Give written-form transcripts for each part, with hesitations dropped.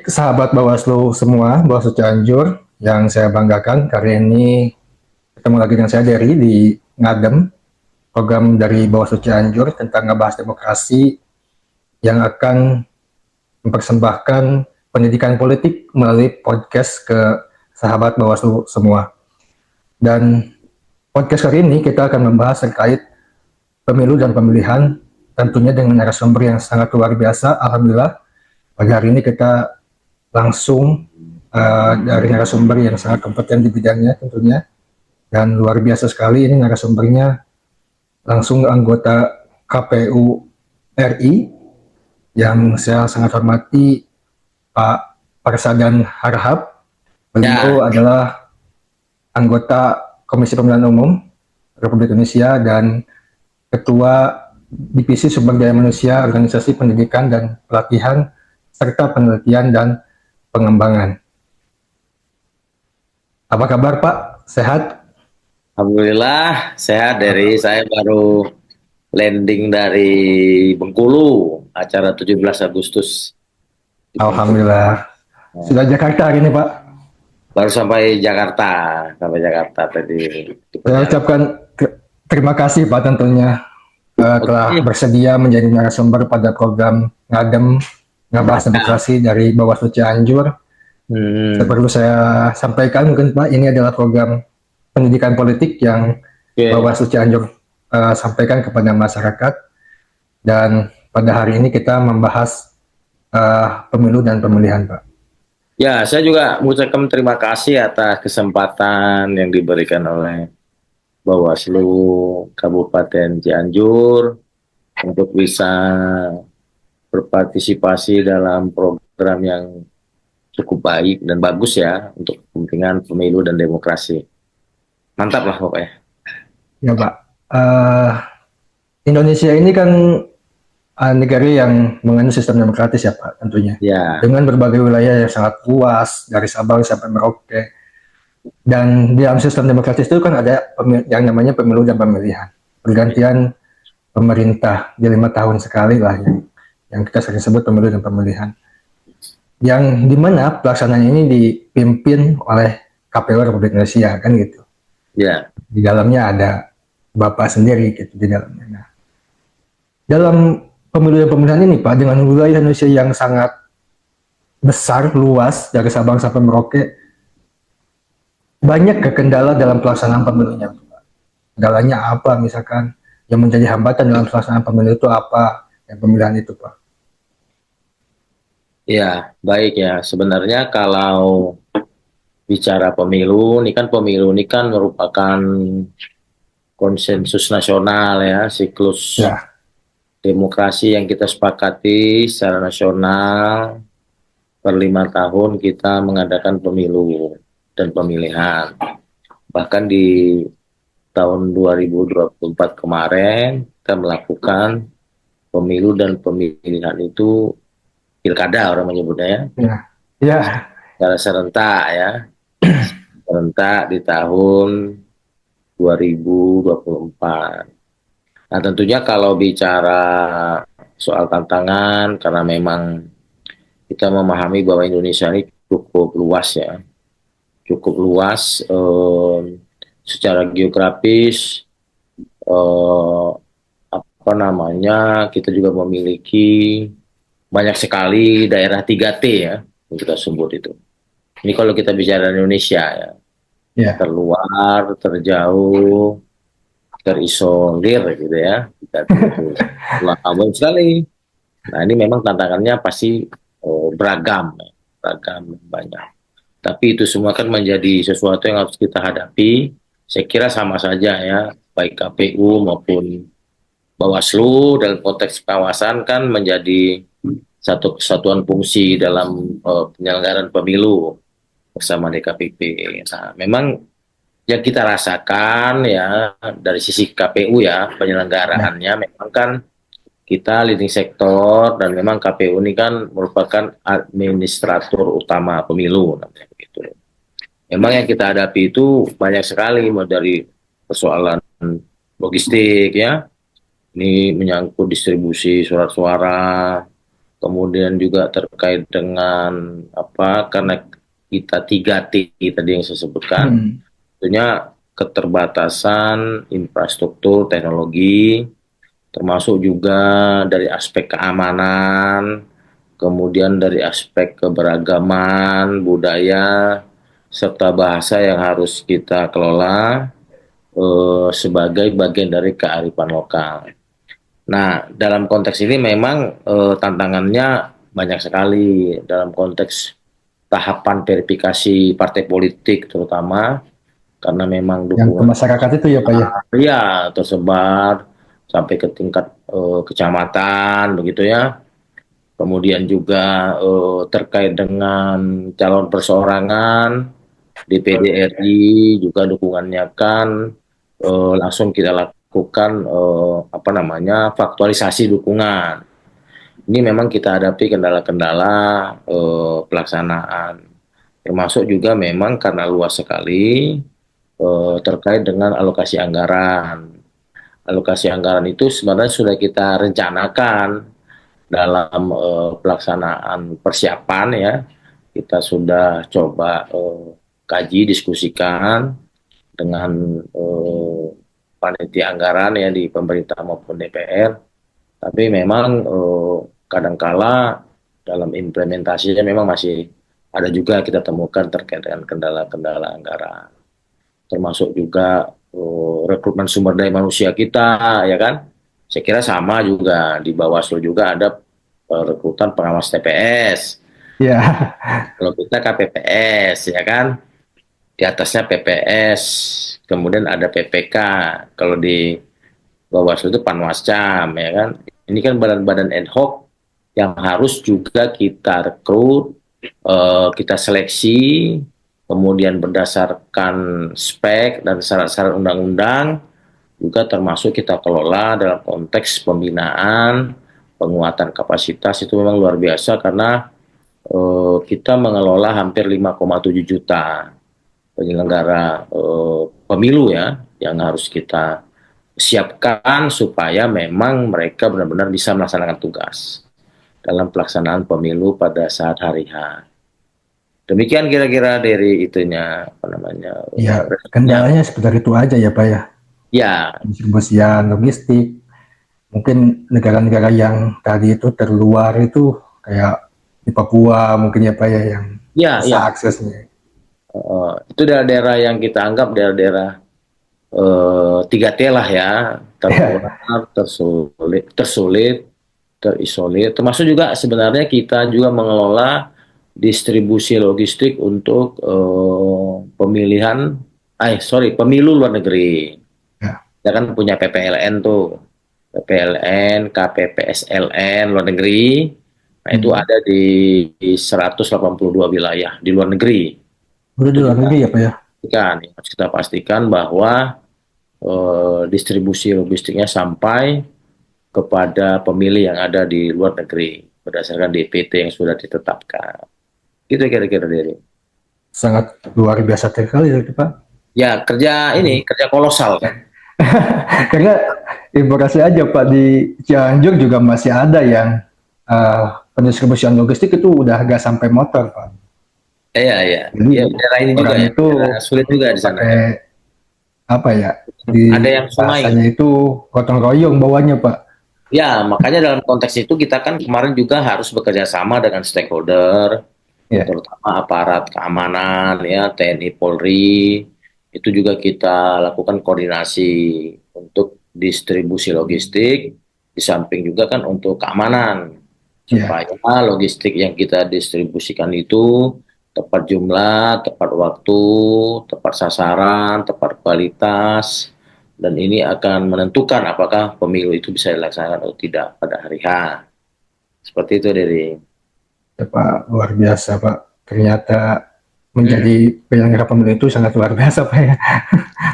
sahabat Bawaslu semua, Bawaslu Cianjur, yang saya banggakan kali ini ketemu lagi dengan saya Dery di Ngadem, program dari Bawaslu Cianjur tentang ngebahas demokrasi yang akan mempersembahkan pendidikan politik melalui podcast ke sahabat Bawaslu semua. Dan podcast kali ini kita akan membahas terkait pemilu dan pemilihan, tentunya dengan narasumber yang sangat luar biasa. Alhamdulillah, pada hari ini kita langsung dari narasumber yang sangat kompeten di bidangnya tentunya, dan luar biasa sekali ini narasumbernya langsung anggota KPU RI yang saya sangat hormati, Pak Parsadan Harhab. Beliau Ya, adalah anggota Komisi Pemilihan Umum Republik Indonesia dan Ketua Divisi Sumber Daya Manusia, Organisasi Pendidikan dan Pelatihan, serta Penelitian dan Pengembangan. Apa kabar Pak? Sehat? alhamdulillah sehat dari saya baru landing dari Bengkulu, acara 17 Agustus di Bengkulu. Alhamdulillah. Nah, Sudah Jakarta hari ini Pak. baru sampai Jakarta tadi di Saya perjalanan. ucapkan terima kasih Pak tentunya telah Oke. bersedia menjadi narasumber pada program Ngadem Ngabahas Ya. Demokrasi dari Bawaslu Cianjur. Hmm. Perlu saya sampaikan mungkin Pak, ini adalah program pendidikan politik yang Oke. Bawaslu Cianjur sampaikan kepada masyarakat, dan pada hari ini kita membahas pemilu dan pemilihan Pak. Ya, saya juga mengucapkan terima kasih atas kesempatan yang diberikan oleh Bawaslu Kabupaten Cianjur untuk bisa berpartisipasi dalam program yang cukup baik dan bagus ya untuk kepentingan pemilu dan demokrasi. Mantap lah pokoknya. Ya Pak, Eh, Indonesia ini kan negara yang menganut sistem demokratis ya Pak tentunya. Ya, Dengan berbagai wilayah yang sangat luas dari Sabang sampai Merauke. Dan di dalam sistem demokratis itu kan ada yang namanya pemilu dan pemilihan. Pergantian pemerintah di 5 tahun sekali lah yang kita sering sebut pemilu dan pemilihan. Yang dimana pelaksanaan ini dipimpin oleh KPU Republik Indonesia kan gitu. ya, Di dalamnya ada Bapak sendiri gitu di dalamnya. Nah, dalam pemilu dan pemilihan ini Pak, dengan wilayah Indonesia yang sangat besar, luas dari Sabang sampai Merauke, banyak kendala dalam pelaksanaan pemilunya. Kendalanya apa misalkan yang menjadi hambatan dalam pelaksanaan pemilu itu apa, yang pemilihan itu Pak? ya, baik ya. Sebenarnya kalau bicara pemilu ini kan merupakan konsensus nasional ya, siklus Ya, demokrasi yang kita sepakati secara nasional per 5 tahun kita mengadakan pemilu dan pemilihan. Bahkan di tahun 2024 kemarin kita melakukan pemilu dan pemilihan itu pilkada orang menyebutnya ya, ya, ya, secara serentak ya, serentak di tahun 2024. Nah tentunya kalau bicara soal tantangan, karena memang kita memahami bahwa Indonesia ini cukup luas ya, cukup luas secara geografis, eh, apa namanya, kita juga memiliki banyak sekali daerah 3T ya, yang kita sebut itu. Ini kalau kita bicara Indonesia ya, ya, terluar, terjauh, terisolir gitu ya. Kita itu luar kabel sekali. Nah ini memang tantangannya pasti beragam, ya. Beragam banyak. Tapi itu semua kan menjadi sesuatu yang harus kita hadapi. Saya kira sama saja ya, baik KPU maupun Bawaslu dalam konteks pengawasan kan menjadi satu kesatuan fungsi dalam penyelenggaraan pemilu bersama DKPP. Nah, memang yang kita rasakan ya dari sisi KPU ya ya, penyelenggaraannya memang kan kita leading sektor dan memang KPU ini kan merupakan administrator utama pemilu namanya begitu. Memang yang kita hadapi itu banyak sekali mulai dari persoalan logistik ya, ini menyangkut distribusi surat suara, kemudian juga terkait dengan apa, karena kita 3T tadi yang saya sebutkan, Hmm. tentunya keterbatasan infrastruktur teknologi, termasuk juga dari aspek keamanan, kemudian dari aspek keberagaman budaya, serta bahasa yang harus kita kelola sebagai bagian dari kearifan lokal. Nah, dalam konteks ini memang tantangannya banyak sekali dalam konteks tahapan verifikasi partai politik terutama karena memang Yang ke dukungan masyarakat itu ya Pak ya? ya tersebar sampai ke tingkat kecamatan begitu ya. Kemudian juga terkait dengan calon perseorangan DPD RI juga dukungannya kan langsung kita lakukan apa namanya faktualisasi dukungan. Ini memang kita hadapi kendala-kendala pelaksanaan, termasuk juga memang karena luas sekali terkait dengan alokasi anggaran. Alokasi anggaran itu sebenarnya sudah kita rencanakan dalam pelaksanaan persiapan ya. Kita sudah coba kaji, diskusikan dengan panitia anggaran ya di pemerintah maupun DPR. Tapi memang kadangkala dalam implementasinya memang masih ada juga kita temukan terkait dengan kendala-kendala anggaran, termasuk juga rekrutmen sumber daya manusia kita, ya kan? Saya kira sama juga di Bawaslu juga ada rekrutan pengawas TPS. Ya, Kalau kita KPPS, ya kan? Di atasnya PPS, kemudian ada PPK. Kalau di Bawaslu itu Panwascam, ya kan? Ini kan badan-badan ad hoc yang harus juga kita rekrut, kita seleksi, kemudian berdasarkan spek dan syarat-syarat undang-undang, juga termasuk kita kelola dalam konteks pembinaan, penguatan kapasitas itu memang luar biasa karena kita mengelola hampir 5,7 juta penyelenggara pemilu ya yang harus kita siapkan supaya memang mereka benar-benar bisa melaksanakan tugas dalam pelaksanaan pemilu pada saat hari H. Demikian kira-kira dari itunya apa namanya ya ya, kendalanya sekitar itu aja ya Pak ya. ya, Distribusian logistik. Mungkin negara-negara yang tadi itu terluar itu kayak di Papua mungkin ya Pak ya yang ya, susah ya. aksesnya. Itu daerah-daerah yang kita anggap daerah-daerah 3T lah ya, terluar, tersulit, tersulit, terisolir. Termasuk juga sebenarnya kita juga mengelola distribusi logistik untuk pemilu luar negeri. Ya. Kita kan punya PPLN tuh, PPLN, KPPSLN luar negeri. Nah itu Hmm. ada di 182 wilayah di luar negeri. Udah di Itu luar juga negeri ya Pak ya? harus kita pastikan bahwa distribusi logistiknya sampai kepada pemilih yang ada di luar negeri berdasarkan DPT yang sudah ditetapkan. Gitu kira-kira dari. Sangat luar biasa sekali ya Pak. Ya kerja ini kerja kolosal kan. Karena informasi aja Pak di Cianjur juga masih ada yang pendistribusian logistik itu udah agak sampai motor Pak. Iya iya. Jadi Ya daerah ini juga orang ya. itu Daerah sulit juga di sana pakai ya. apa ya Ada di yang sungai. bahasanya itu gotong royong bawahnya Pak. Ya makanya dalam konteks itu kita kan kemarin juga harus bekerja sama dengan stakeholder, Ya, terutama aparat keamanan ya TNI Polri. Itu juga kita lakukan koordinasi untuk distribusi logistik, di samping juga kan untuk keamanan, ya. supaya logistik yang kita distribusikan itu tepat jumlah, tepat waktu, tepat sasaran, tepat kualitas, dan ini akan menentukan apakah pemilu itu bisa dilaksanakan atau tidak pada hari H. Seperti itu dari. Ya, Pak, luar biasa Pak. Ternyata Hmm. menjadi penyelenggara pemilu itu sangat luar biasa Pak ya.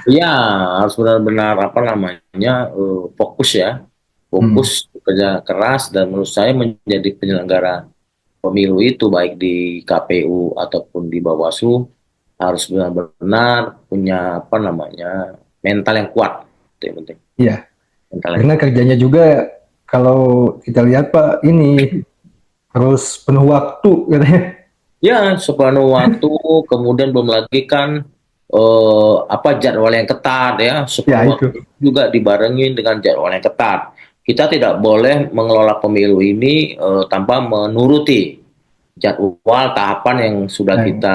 Iya, harus benar-benar apa namanya fokus ya, Hmm. fokus kerja keras dan menurut saya menjadi penyelenggara pemilu itu baik di KPU ataupun di Bawaslu harus benar-benar punya apa namanya mental yang kuat, itu yang penting, Iya, mental yang karena kuat. kerjanya juga kalau kita lihat Pak ini Harus penuh waktu katanya. Ya, sepenuh waktu, kemudian belum lagi kan apa jadwal yang ketat ya, Ya sepenuh itu. waktu juga dibarengin dengan jadwal yang ketat. Kita tidak boleh mengelola pemilu ini tanpa menuruti jadwal tahapan yang sudah Nah, kita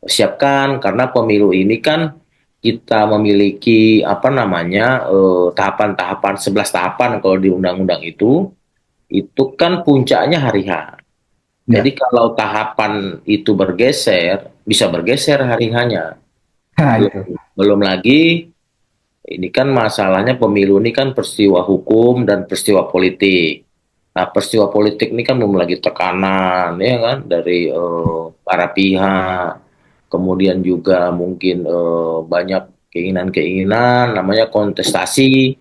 siapkan, karena pemilu ini kan kita memiliki apa namanya tahapan-tahapan 11 tahapan kalau di undang-undang itu kan puncaknya hari H. Jadi ya. kalau tahapan itu bergeser, bisa bergeser hari hanya. Nah, Belum, itu. belum lagi, ini kan masalahnya pemilu ini kan peristiwa hukum dan peristiwa politik. Nah, peristiwa politik ini kan belum lagi tekanan, ya kan, dari para pihak. Kemudian juga mungkin banyak keinginan-keinginan, namanya kontestasi,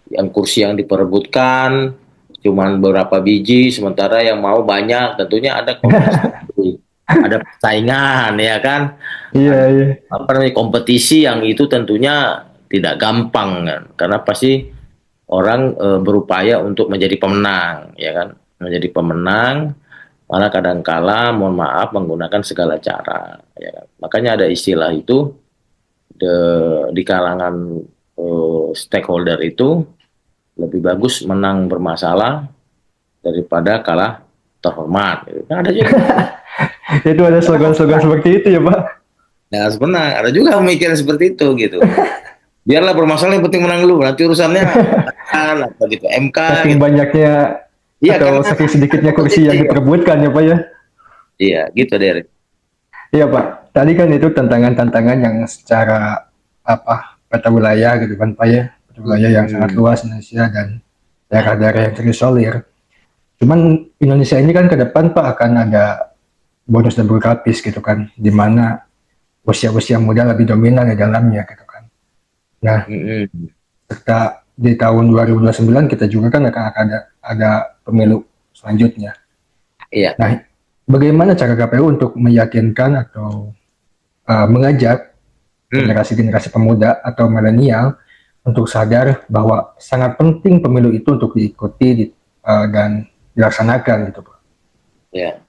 yang kursi yang diperebutkan cuman beberapa biji, sementara yang mau banyak, tentunya ada kontestasi, ada persaingan, ya kan, Iya, ada iya. apa namanya kompetisi yang itu tentunya tidak gampang kan, karena pasti orang berupaya untuk menjadi pemenang, ya kan, menjadi pemenang, malah kadangkala mohon maaf menggunakan segala cara, ya kan? Makanya ada istilah itu di kalangan stakeholder itu lebih bagus menang bermasalah daripada kalah terhormat. Gitu. Nah, ada juga Itu ada slogan-slogan seperti itu ya, Pak. yang harus menang, ada juga pemikiran seperti itu gitu. Biarlah bermasalah yang penting menang dulu, nanti urusannya kan apa gitu MK Saking gitu. banyaknya Iya atau karena saking ada sedikitnya kursi kompetisi. yang diperebutkan ya, Pak ya. Iya gitu Derek. Iya, Pak. Tadi kan itu tantangan-tantangan yang secara apa peta wilayah gitu kan, Pak ya. Peta wilayah yang sangat Hmm. luas Indonesia dan daerah-daerah yang terisolir. Cuman Indonesia ini kan ke depan Pak akan ada bonus dan berlapis gitu kan, di mana usia-usia muda lebih dominan di dalamnya gitu kan. Nah, Hmm. serta di tahun 2029 kita juga kan akan ada pemilu selanjutnya. Iya. Nah, bagaimana cara KPU untuk meyakinkan atau mengajak Hmm. generasi-generasi pemuda atau milenial untuk sadar bahwa sangat penting pemilu itu untuk diikuti dan dilaksanakan gitu Pak. Ya.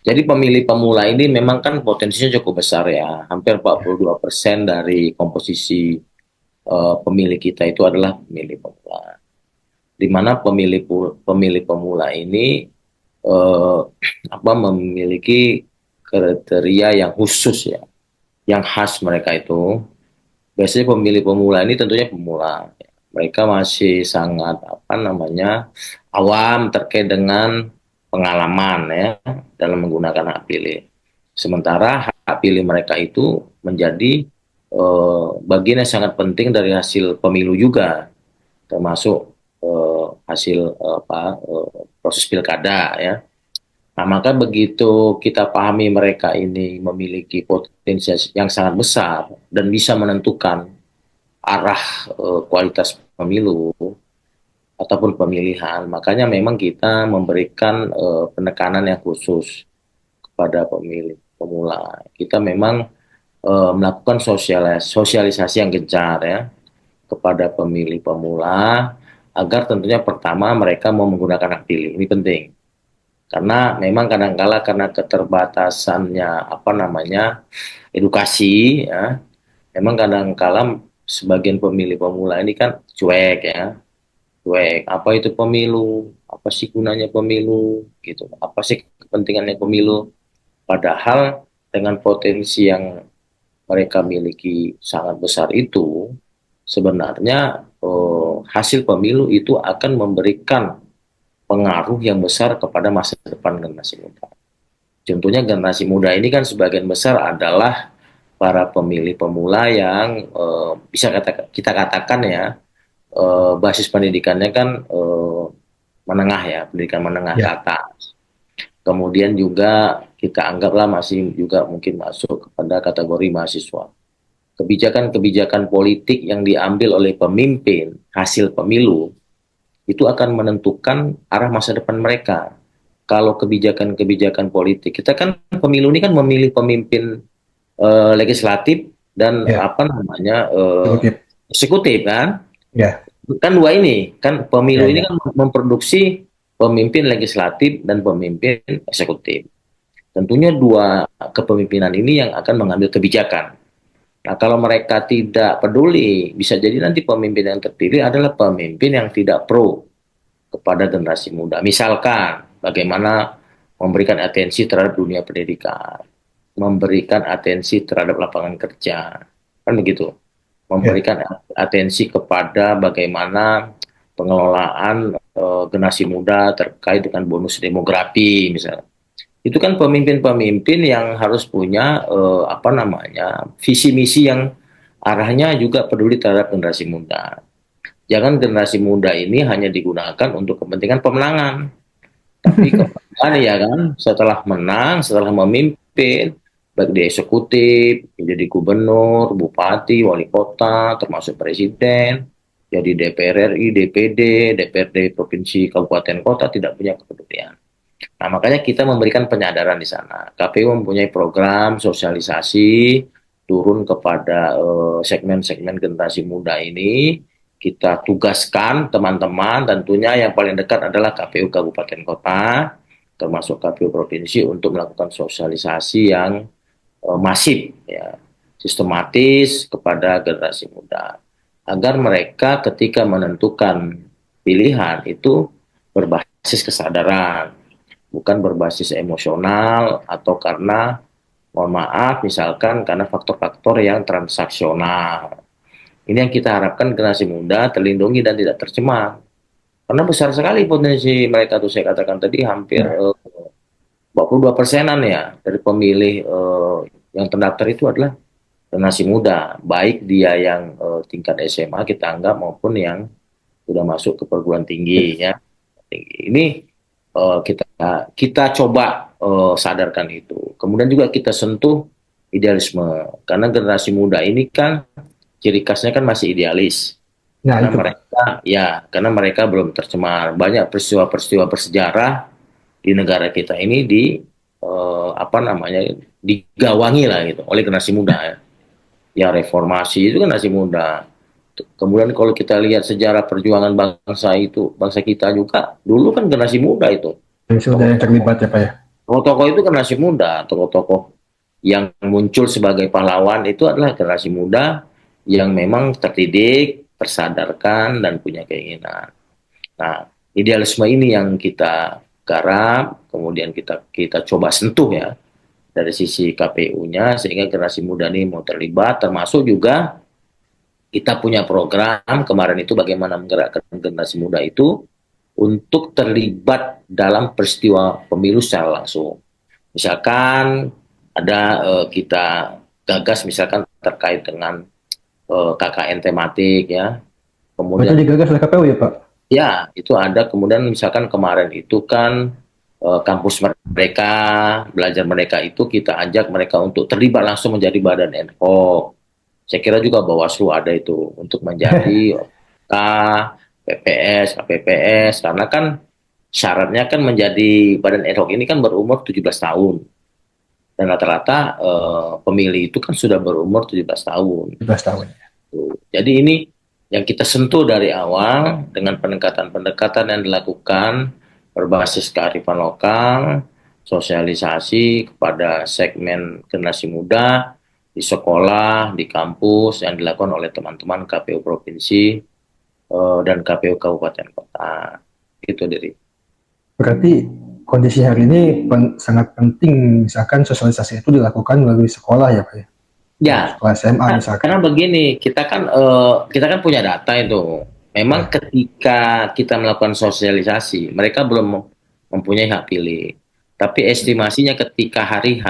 Jadi pemilih pemula ini memang kan potensinya cukup besar ya. Hampir 42% dari komposisi pemilih kita itu adalah pemilih pemula. Di mana pemilih pemula ini eh, apa memiliki kriteria yang khusus ya, yang khas mereka itu. Biasanya pemilih pemula ini tentunya pemula. Mereka masih sangat apa namanya awam terkait dengan pengalaman ya dalam menggunakan hak pilih. Sementara hak pilih mereka itu menjadi bagian yang sangat penting dari hasil pemilu juga, termasuk hasil proses pilkada ya. Nah, maka begitu kita pahami mereka ini memiliki potensi yang sangat besar dan bisa menentukan arah kualitas pemilu ataupun pemilihan, makanya memang kita memberikan penekanan yang khusus kepada pemilih pemula. Kita memang melakukan sosialisasi yang gencar ya kepada pemilih pemula agar tentunya pertama mereka mau menggunakan hak pilih. Ini penting. Karena memang kadangkala karena keterbatasannya apa namanya edukasi ya, memang kadangkala sebagian pemilih pemula ini kan cuek ya, cuek. Apa itu pemilu? Apa sih gunanya pemilu? Gitu. Apa sih kepentingannya pemilu? Padahal dengan potensi yang mereka miliki sangat besar itu, sebenarnya hasil pemilu itu akan memberikan pengaruh yang besar kepada masa depan generasi muda. Contohnya generasi muda ini kan sebagian besar adalah para pemilih pemula yang bisa kita katakan ya basis pendidikannya kan menengah ya, pendidikan menengah ke Ya, atas. Kemudian juga kita anggaplah masih juga mungkin masuk kepada kategori mahasiswa. Kebijakan-kebijakan politik yang diambil oleh pemimpin hasil pemilu itu akan menentukan arah masa depan mereka. Kalau kebijakan-kebijakan politik, kita kan pemilu ini kan memilih pemimpin legislatif dan ya, apa namanya cukup. eksekutif kan? Ya, Kan dua ini, kan ya, pemilu ini ya, kan memproduksi pemimpin legislatif dan pemimpin eksekutif. Tentunya dua kepemimpinan ini yang akan mengambil kebijakan. Nah, kalau mereka tidak peduli, bisa jadi nanti pemimpin yang terpilih adalah pemimpin yang tidak pro kepada generasi muda. Misalkan, bagaimana memberikan atensi terhadap dunia pendidikan, memberikan atensi terhadap lapangan kerja, kan begitu. Ya. Memberikan atensi kepada bagaimana pengelolaan generasi muda terkait dengan bonus demografi, misalnya. Itu kan pemimpin-pemimpin yang harus punya apa namanya visi misi yang arahnya juga peduli terhadap generasi muda. Jangan generasi muda ini hanya digunakan untuk kepentingan pemenangan, tapi kemudian ya kan setelah menang, setelah memimpin, baik di eksekutif, jadi gubernur, bupati, wali kota, termasuk presiden, jadi DPR RI, DPD, DPRD provinsi, kabupaten kota tidak punya kepedulian. Nah, makanya kita memberikan penyadaran di sana. KPU mempunyai program sosialisasi turun kepada segmen-segmen generasi muda ini. Kita tugaskan teman-teman, tentunya yang paling dekat adalah KPU Kabupaten Kota, termasuk KPU Provinsi untuk melakukan sosialisasi yang masif, ya, sistematis kepada generasi muda. Agar mereka ketika menentukan pilihan itu berbasis kesadaran, bukan berbasis emosional atau karena, mohon maaf, misalkan karena faktor-faktor yang transaksional. Ini yang kita harapkan generasi muda terlindungi dan tidak tercemar. Karena besar sekali potensi mereka tuh, saya katakan tadi hampir Ya. 42%-an ya dari pemilih yang terdaftar itu adalah generasi muda. Baik dia yang tingkat SMA kita anggap maupun yang sudah masuk ke perguruan tinggi ya. Ini kita kita coba sadarkan itu. Kemudian juga kita sentuh idealisme karena generasi muda ini kan ciri khasnya kan masih idealis. Nah, Karena itu Pak. mereka karena mereka belum tercemar. Banyak peristiwa-peristiwa bersejarah di negara kita ini apa namanya digawangi lah gitu oleh generasi muda ya. Ya reformasi itu kan generasi muda. Kemudian kalau kita lihat sejarah perjuangan bangsa itu, bangsa kita juga dulu kan generasi muda itu. Yang sudah yang Tokoh-tokoh terlibat ya Pak ya. tokoh-tokoh itu generasi muda, tokoh-tokoh yang muncul sebagai pahlawan itu adalah generasi muda yang memang terdidik, tersadarkan dan punya keinginan. Nah, idealisme ini yang kita garap, kemudian kita kita coba sentuh ya dari sisi KPU-nya sehingga generasi muda ini mau terlibat, termasuk juga kita punya program kemarin itu bagaimana menggerakkan generasi muda itu untuk terlibat dalam peristiwa pemilu secara langsung. Misalkan ada kita gagas misalkan terkait dengan KKN tematik ya. Oh, itu Kemudian digagas oleh KPU ya Pak? ya itu ada kemudian misalkan kemarin itu kan kampus mereka, belajar mereka itu kita ajak mereka untuk terlibat langsung menjadi badan ad hoc. Saya kira juga Bawaslu ada itu untuk menjadi K, PPS, KPPS karena kan syaratnya kan menjadi badan ad hoc ini kan berumur 17 tahun. Dan rata-rata pemilih itu kan sudah berumur 17 tahun. 17 tahun. Jadi ini yang kita sentuh dari awal dengan pendekatan-pendekatan yang dilakukan berbasis kearifan lokal, sosialisasi kepada segmen generasi muda di sekolah, di kampus yang dilakukan oleh teman-teman KPU Provinsi dan KPU Kabupaten Kota. Itu dari. Berarti kondisi hari ini sangat penting misalkan sosialisasi itu dilakukan melalui sekolah ya Pak ya. Ya, Sekolah SMA misalkan. karena begini, kita kan punya data itu. Memang Ya. ketika kita melakukan sosialisasi, mereka belum mempunyai hak pilih. Tapi estimasinya ketika hari H,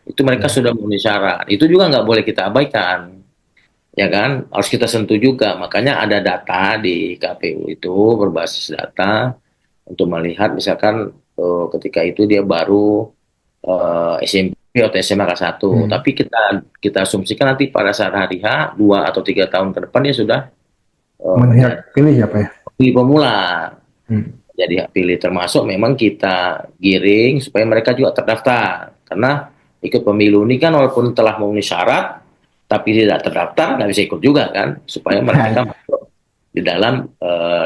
itu mereka Ya. sudah memenuhi syarat. Itu juga nggak boleh kita abaikan, ya kan? Harus kita sentuh juga. Makanya ada data di KPU itu berbasis data untuk melihat misalkan ketika itu dia baru SMP atau SMA kelas 1. Hmm. Tapi kita asumsikan nanti pada saat hari H 2 atau 3 tahun ke depan dia sudah Memenuhi hak menjadi pilih ya Pak ya. pemula. Hmm. Jadi hak pilih termasuk memang kita giring supaya mereka juga terdaftar. Karena ikut pemilu ini kan walaupun telah memenuhi syarat tapi tidak terdaftar nggak bisa ikut juga kan supaya mereka masuk di dalam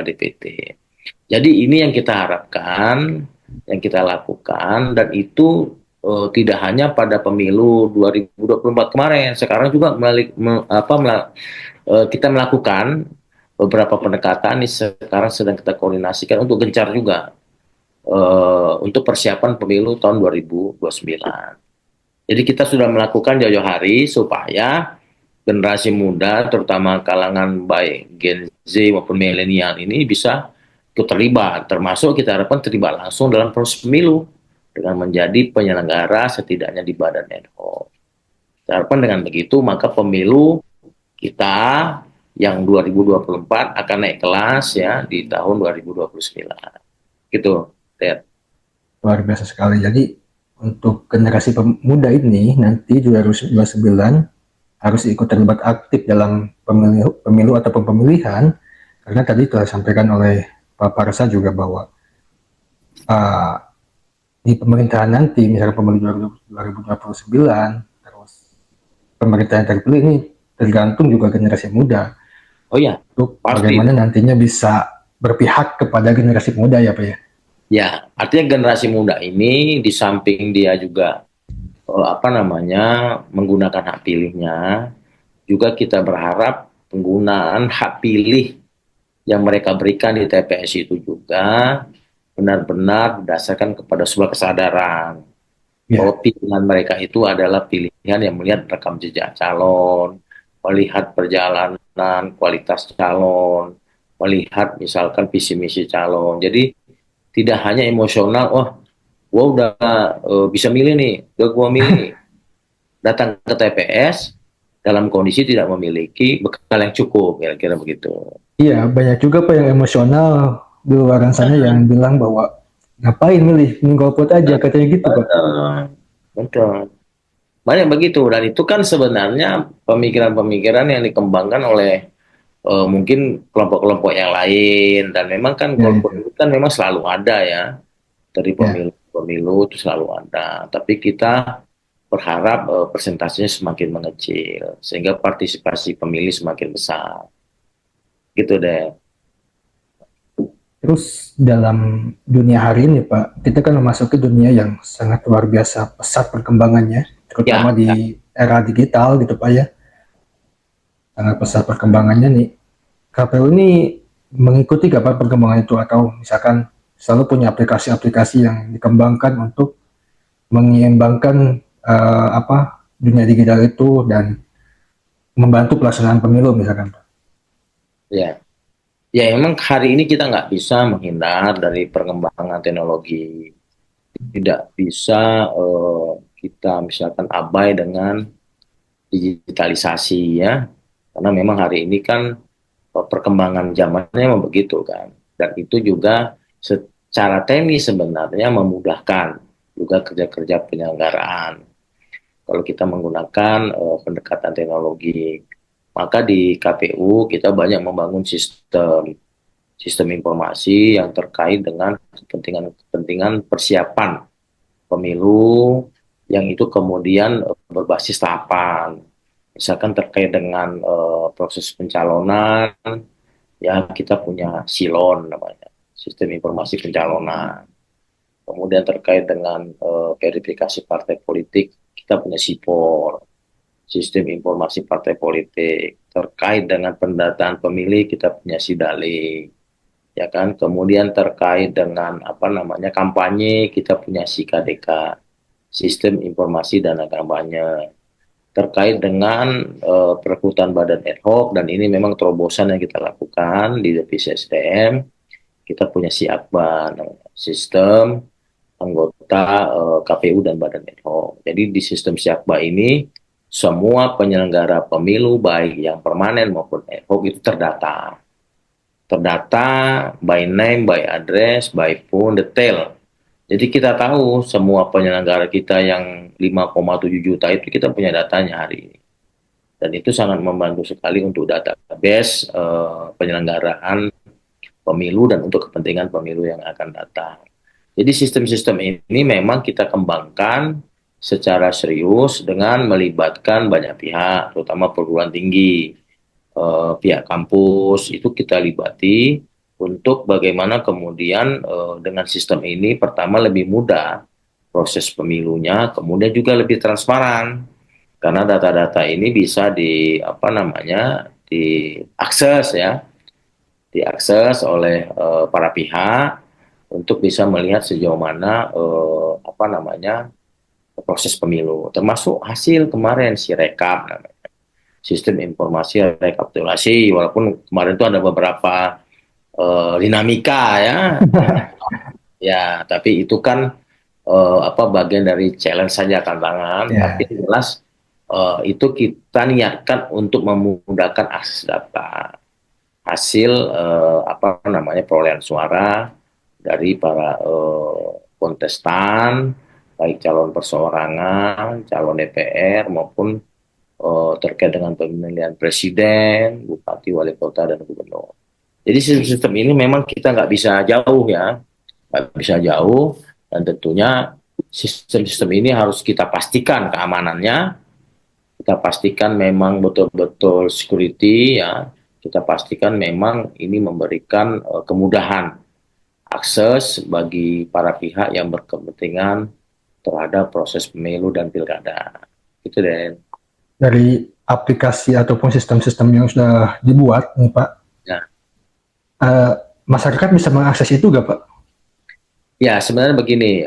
DPT. Jadi ini yang kita harapkan, yang kita lakukan, dan itu tidak hanya pada pemilu 2024 kemarin. Sekarang juga kita melakukan beberapa pendekatan. Ini sekarang sedang kita koordinasikan untuk gencar juga untuk persiapan pemilu tahun 2029. Jadi kita sudah melakukan jauh-jauh hari supaya generasi muda, terutama kalangan baik Gen Z maupun milenial ini bisa ikut terlibat, termasuk kita harapkan terlibat langsung dalam proses pemilu dengan menjadi penyelenggara setidaknya di badan ad hoc. Kita harapkan dengan begitu maka pemilu kita yang 2024 akan naik kelas ya di tahun 2029. Gitu, Ted. Luar biasa sekali. Jadi untuk generasi pemuda ini nanti 2029 harus ikut terlibat aktif dalam pemilu ataupun pemilihan, karena tadi telah disampaikan oleh Pak Parsa juga bahwa uh, di pemerintahan nanti, misalnya pemilu 2029, terus pemerintahan yang terpilih ini tergantung juga generasi muda Oh ya, untuk pasti. bagaimana nantinya bisa berpihak kepada generasi muda ya Pak ya. Ya, artinya generasi muda ini di samping dia juga menggunakan hak pilihnya, juga kita berharap penggunaan hak pilih yang mereka berikan di TPS itu juga benar-benar berdasarkan kepada sebuah kesadaran bahwa Ya, pilihan mereka itu adalah pilihan yang melihat rekam jejak calon, melihat perjalanan kualitas calon, melihat misalkan visi misi calon. Jadi tidak hanya emosional, oh gua udah bisa milih nih, udah gua milih, datang ke TPS dalam kondisi tidak memiliki bekal yang cukup, kira-kira begitu. iya banyak juga Pak yang emosional di luar sana yang bilang bahwa ngapain milih, mending golput aja katanya gitu Pak. Betul, betul. Banyak begitu, dan itu kan sebenarnya pemikiran-pemikiran yang dikembangkan oleh mungkin kelompok-kelompok yang lain, dan memang kan Ya golput itu, itu kan memang selalu ada ya, dari ya. pemilu-pemilu itu selalu ada. Tapi kita berharap persentasenya semakin mengecil sehingga partisipasi pemilih semakin besar. Gitu deh. Terus dalam dunia hari ini Pak, kita kan memasuki dunia yang sangat luar biasa pesat perkembangannya, terutama Ya, ya, di era digital gitu Pak ya. Sangat pesat perkembangannya nih. KPU ini mengikuti kapan perkembangan itu atau misalkan selalu punya aplikasi-aplikasi yang dikembangkan untuk menyeimbangkan dunia digital itu dan membantu pelaksanaan pemilu misalkan Pak. ya. Ya, emang hari ini kita nggak bisa menghindar dari perkembangan teknologi. Tidak bisa kita misalkan abai dengan digitalisasi ya. Karena memang hari ini kan perkembangan zamannya memang begitu kan. Dan itu juga secara teknis sebenarnya memudahkan juga kerja-kerja penyelenggaraan. Kalau kita menggunakan pendekatan teknologi, maka di KPU kita banyak membangun sistem sistem informasi yang terkait dengan kepentingan persiapan pemilu yang itu kemudian berbasis tahapan. Misalkan terkait dengan proses pencalonan, ya kita punya silon namanya, sistem informasi pencalonan. Kemudian terkait dengan verifikasi partai politik, kita punya SIPOR, sistem informasi partai politik. Terkait dengan pendataan pemilih, kita punya SIDALIK, ya kan. Kemudian terkait dengan kampanye, kita punya SIKADK, sistem informasi dana kampanye. Terkait dengan perekrutan badan ad hoc, dan ini memang terobosan yang kita lakukan di Divisi SDM, kita punya SIAKBA, sistem anggota KPU dan badan ad hoc. Jadi di sistem SIAKBA ini semua penyelenggara pemilu baik yang permanen maupun ad hoc itu terdata by name, by address, by phone, detail. Jadi kita tahu semua penyelenggara kita yang 5,7 juta itu kita punya datanya hari ini. Dan itu sangat membantu sekali untuk database penyelenggaraan pemilu dan untuk kepentingan pemilu yang akan datang. Jadi sistem-sistem ini memang kita kembangkan secara serius dengan melibatkan banyak pihak, terutama perguruan tinggi, pihak kampus, itu kita libati untuk bagaimana kemudian dengan sistem ini pertama lebih mudah proses pemilunya, kemudian juga lebih transparan karena data-data ini bisa di apa namanya diakses ya, diakses oleh para pihak untuk bisa melihat sejauh mana apa namanya proses pemilu, termasuk hasil kemarin si rekap namanya, sistem informasi rekapitulasi, walaupun kemarin itu ada beberapa dinamika ya, ya tapi itu kan apa bagian dari challenge saja tantangan, tapi Ya, jelas itu kita niatkan untuk memudahkan akses data hasil apa namanya perolehan suara dari para kontestan, baik calon perseorangan, calon DPR maupun terkait dengan pemilihan presiden, bupati, wali kota, dan gubernur. Jadi sistem-sistem ini memang kita nggak bisa jauh ya, nggak bisa jauh, dan tentunya sistem-sistem ini harus kita pastikan keamanannya, kita pastikan memang betul-betul security ya, kita pastikan memang ini memberikan kemudahan akses bagi para pihak yang berkepentingan terhadap proses pemilu dan pilkada. Itu deh. dari aplikasi ataupun sistem-sistem yang sudah dibuat nih Pak, Ya, eh, masyarakat bisa mengakses itu nggak Pak? ya sebenarnya begini,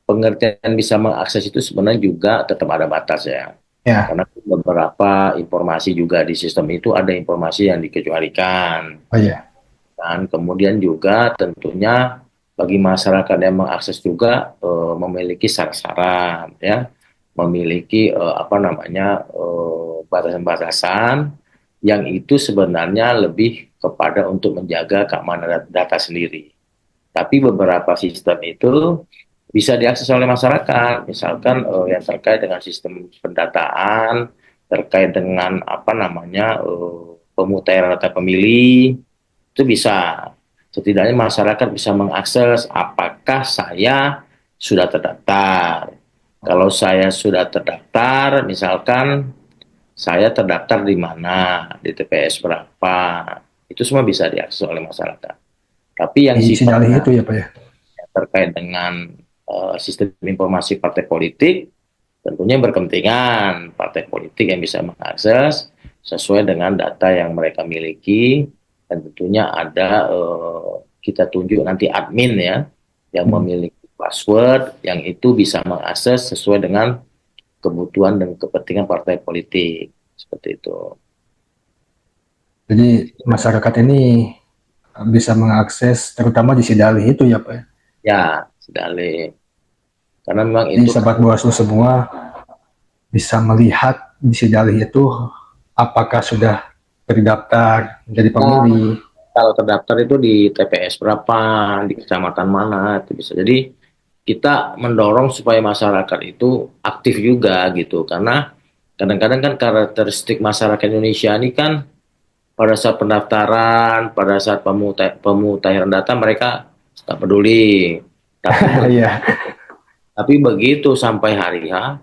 pengertian bisa mengakses itu sebenarnya juga tetap ada batas ya. Ya, Karena beberapa informasi juga di sistem itu ada informasi yang dikecualikan. oh iya. Dan kemudian juga tentunya bagi masyarakat yang mengakses juga memiliki syarat-syarat ya, memiliki apa namanya batasan-batasan yang itu sebenarnya lebih kepada untuk menjaga keamanan data sendiri. Tapi beberapa sistem itu bisa diakses oleh masyarakat, misalkan yang terkait dengan sistem pendataan, terkait dengan apa namanya pemutahiran data pemilih, itu bisa. Setidaknya masyarakat bisa mengakses apakah saya sudah terdaftar. Kalau saya sudah terdaftar, misalkan saya terdaftar di mana, di TPS berapa, itu semua bisa diakses oleh masyarakat. Tapi yang Di Sidalih sifatnya itu ya Pak ya? terkait dengan sistem informasi partai politik, tentunya berkepentingan partai politik yang bisa mengakses sesuai dengan data yang mereka miliki, dan tentunya ada kita tunjuk nanti admin ya yang Hmm. memiliki password yang itu bisa mengakses sesuai dengan kebutuhan dan kepentingan partai politik seperti itu. Jadi masyarakat ini bisa mengakses terutama di Sidalih itu ya Pak ya? Ya, sedale. Karena memang Jadi itu kan sahabat Bawaslu semua bisa melihat di Sidalih itu apakah sudah terdaftar menjadi pemilih. kalau terdaftar itu di TPS berapa, di kecamatan mana, itu bisa. Jadi kita mendorong supaya masyarakat itu aktif juga gitu, karena kadang-kadang kan karakteristik masyarakat Indonesia ini kan pada saat pendaftaran, pada saat pemutahiran data mereka tak peduli. Tapi Iya, tapi begitu sampai hari H,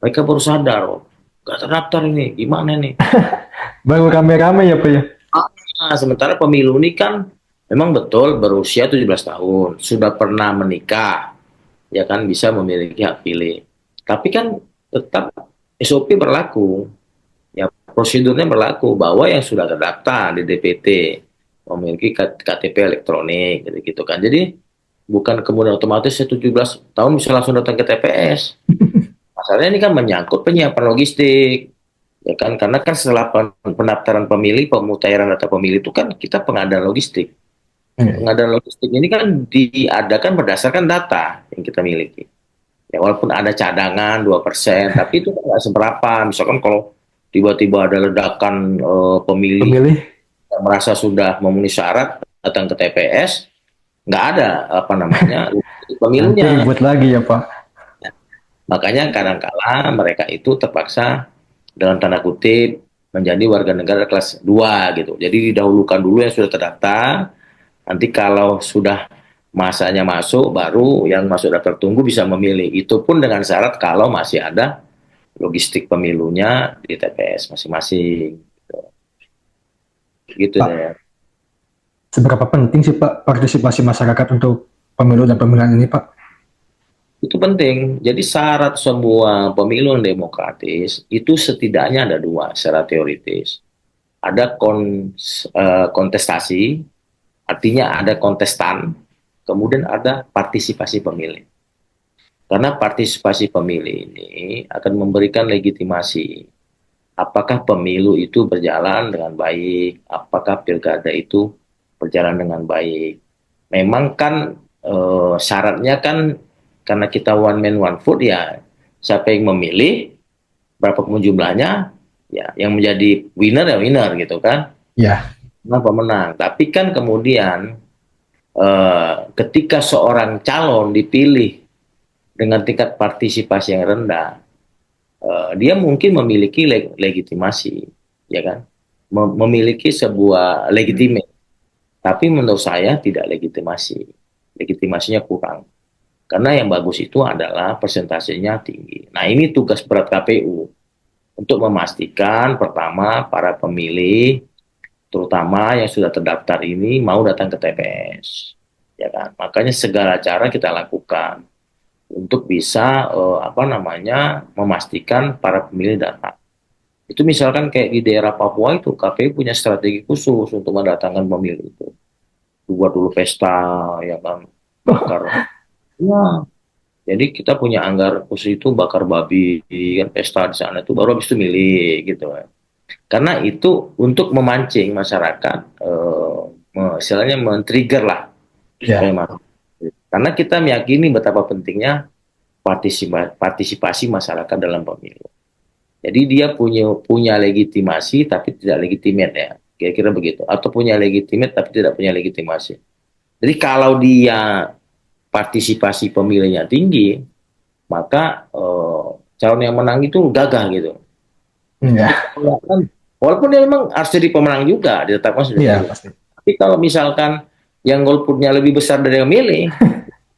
mereka baru sadar, oh, gak terdaftar ini, gimana nih? baru rame-rame ya Pak ya? Nah, sementara pemilu ini kan memang betul berusia 17 tahun, sudah pernah menikah, ya kan bisa memiliki hak pilih. Tapi kan tetap SOP berlaku, ya prosedurnya berlaku bahwa yang sudah terdaftar di DPT memiliki KTP elektronik, gitu, gitu kan. Jadi bukan kemudian otomatis saya 17 tahun bisa langsung datang ke TPS. Masalahnya ini kan menyangkut penyiapan logistik, ya kan, karena kan setelah pendaftaran pemilih, pemutahiran data pemilih itu kan kita pengadaan logistik. Iya. Pengadaan logistik ini kan diadakan berdasarkan data yang kita miliki. Ya, walaupun ada cadangan 2%, tapi itu kan nggak seberapa. Misalkan kalau tiba-tiba ada ledakan pemilih Pemilih yang merasa sudah memenuhi syarat datang ke TPS, nggak ada apa namanya nanti pemilunya. ribut lagi ya Pak. Makanya kadang-kala mereka itu terpaksa dalam tanda kutip menjadi warga negara kelas 2 gitu. Jadi didahulukan dulu yang sudah terdaftar, nanti kalau sudah masanya masuk baru yang masuk daftar tunggu bisa memilih. Itu pun dengan syarat kalau masih ada logistik pemilunya di TPS masing-masing. gitu Pak, deh. seberapa penting sih Pak partisipasi masyarakat untuk pemilu dan pemilihan ini Pak? Itu penting. Jadi syarat semua pemilu yang demokratis itu setidaknya ada dua secara teoritis. Ada kontestasi, artinya ada kontestan, kemudian ada partisipasi pemilih. Karena partisipasi pemilih ini akan memberikan legitimasi. Apakah pemilu itu berjalan dengan baik? Apakah pilkada itu berjalan dengan baik? Memang kan syaratnya kan karena kita one man one vote ya, siapa yang memilih berapapun jumlahnya ya yang menjadi winner ya winner gitu kan, Ya, menang pemenang. Tapi kan kemudian ketika seorang calon dipilih dengan tingkat partisipasi yang rendah, dia mungkin memiliki legitimasi, ya kan, memiliki sebuah legitimate. Tapi menurut saya tidak legitimasi, legitimasinya kurang. Karena yang bagus itu adalah persentasenya tinggi. Nah ini tugas berat KPU untuk memastikan pertama para pemilih, terutama yang sudah terdaftar ini mau datang ke TPS, ya kan. Makanya segala cara kita lakukan untuk bisa apa namanya memastikan para pemilih datang. Itu misalkan kayak di daerah Papua itu KPU punya strategi khusus untuk mendatangkan pemilih itu. Buat dulu pesta, ya kan, bakar. Ya, jadi kita punya anggaran khusus itu bakar babi, kan pesta di sana itu baru habis itu milih gitu kan. Karena itu untuk memancing masyarakat, istilahnya men-trigger lah supaya ya, masuk. Karena kita meyakini betapa pentingnya partisipasi masyarakat dalam pemilu. Jadi dia punya legitimasi tapi tidak legitimate ya, kira-kira begitu. Atau punya legitimate tapi tidak punya legitimasi. Jadi kalau dia partisipasi pemilihnya tinggi, maka calon yang menang itu gagah gitu. Tapi ya, kalau kan, walaupun dia memang harus jadi pemenang juga, ditetapkan sudah ya milih. pasti. Tapi kalau misalkan yang golputnya lebih besar dari yang milih,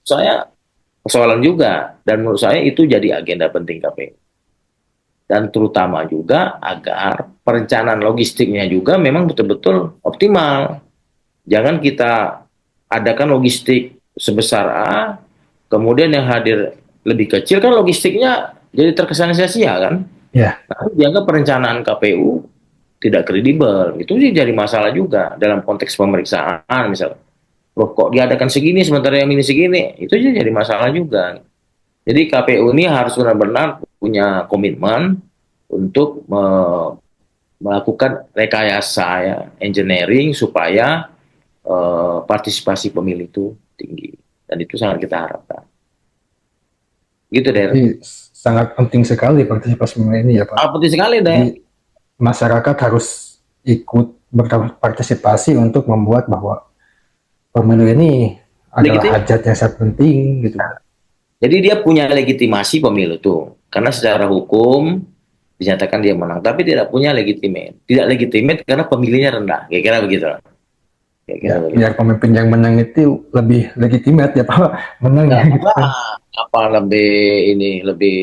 saya persoalan juga. Dan menurut saya itu jadi agenda penting KPU. Dan terutama juga agar perencanaan logistiknya juga memang betul-betul optimal. Jangan kita adakan logistik sebesar A, kemudian yang hadir lebih kecil kan logistiknya jadi terkesan sia-sia kan. Ya, Nah, dianggap perencanaan KPU tidak kredibel. Itu sih jadi masalah juga dalam konteks pemeriksaan misalnya. Loh kok diadakan segini sementara yang ini segini? Itu sih jadi masalah juga. Jadi KPU ini harus benar-benar punya komitmen untuk melakukan rekayasa ya, engineering supaya partisipasi pemilih itu tinggi. Dan itu sangat kita harapkan. Gitu, Der. jadi sangat penting sekali partisipasi pemilih ini ya Pak. Penting sekali, Jadi Der. masyarakat harus ikut berpartisipasi untuk membuat bahwa pemilu ini adalah Legitim. hajat yang sangat penting gitu. Jadi dia punya legitimasi pemilu tuh. Karena secara hukum dinyatakan dia menang. Tapi tidak punya legitimate. Tidak legitimate karena pemilihnya rendah. Kira-kira begitu. Kira-kira Ya, begitu. biar pemimpin yang menang itu lebih legitimate ya Pak, menang Nah, ya gitu kan. apa lebih ini lebih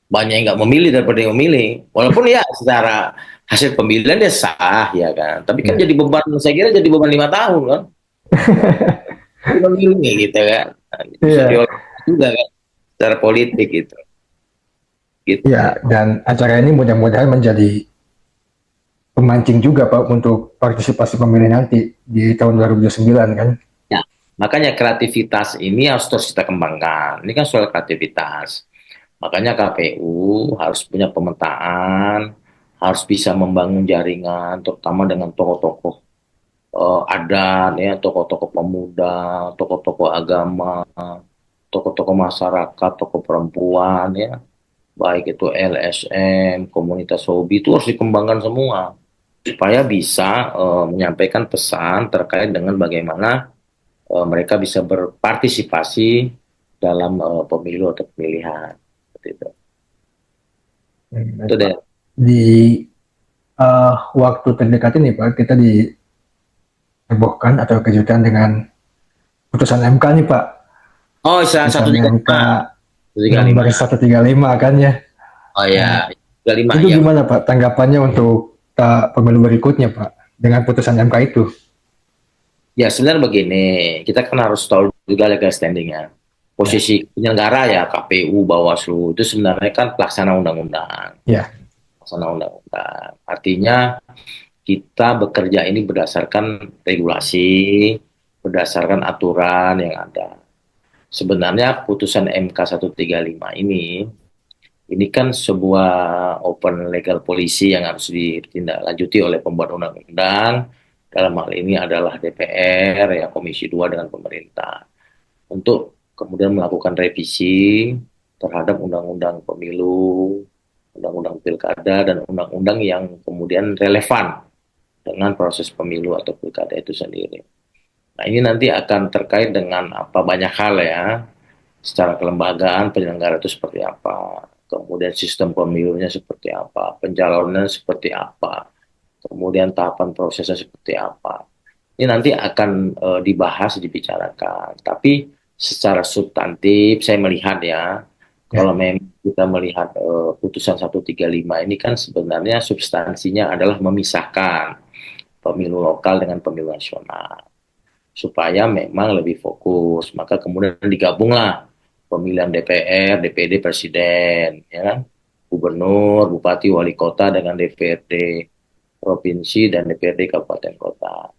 banyak yang nggak memilih daripada yang memilih. Walaupun ya secara hasil pemilihan dia sah ya kan. Tapi kan Ya, jadi beban, saya kira jadi beban 5 tahun kan. Memilih gitu kan. Nah, bisa iya, diolah juga kan secara politik gitu. Gitu ya, deh. dan acara ini mudah-mudahan menjadi pemancing juga Pak untuk partisipasi pemilih nanti di tahun 2009 kan. Ya, makanya kreativitas ini harus terus kita kembangkan. Ini kan soal kreativitas. Makanya KPU harus punya pemetaan, harus bisa membangun jaringan, terutama dengan tokoh-tokoh adat, ya, tokoh-tokoh pemuda, tokoh-tokoh agama, tokoh-tokoh masyarakat, tokoh perempuan, ya, baik itu LSM, komunitas hobi itu harus dikembangkan semua supaya bisa menyampaikan pesan terkait dengan bagaimana mereka bisa berpartisipasi dalam pemilu atau pemilihan. Seperti itu. Itu Baik, deh. Pak. Di waktu terdekat ini Pak, kita dihebohkan atau kejutan dengan putusan MK nih Pak. Oh, Putusan satu tiga MK lima, satu tiga nomor lima. 135 kan ya. Oh Nah, ya, 35 itu ya. gimana Pak tanggapannya untuk pemilu berikutnya Pak? dengan putusan MK itu. Ya sebenarnya begini, kita kan harus tahu juga legal standingnya. Ya, Posisi penyelenggara ya KPU, Bawaslu itu sebenarnya kan pelaksana undang-undang. ya, Pelaksana undang-undang. Artinya kita bekerja ini berdasarkan regulasi, berdasarkan aturan yang ada. Sebenarnya putusan MK 135 ini kan sebuah open legal policy yang harus ditindaklanjuti oleh pembuat undang-undang. Dalam hal ini adalah DPR, ya Komisi 2 dengan pemerintah. Untuk kemudian melakukan revisi terhadap undang-undang pemilu, undang-undang pilkada, dan undang-undang yang kemudian relevan dengan proses pemilu atau pilkada itu sendiri. Nah, ini nanti akan terkait dengan apa banyak hal ya, secara kelembagaan penyelenggara itu seperti apa, kemudian sistem pemilunya seperti apa, pencalonannya seperti apa, kemudian tahapan prosesnya seperti apa. Ini nanti akan dibahas, dibicarakan. Tapi secara substantif saya melihat ya, ya, kalau memang kita melihat putusan 135 ini kan sebenarnya substansinya adalah memisahkan pemilu lokal dengan pemilu nasional supaya memang lebih fokus. Maka kemudian digabunglah pemilihan DPR, DPD, Presiden, ya, Gubernur, Bupati, Wali Kota dengan DPRD Provinsi dan DPRD Kabupaten Kota.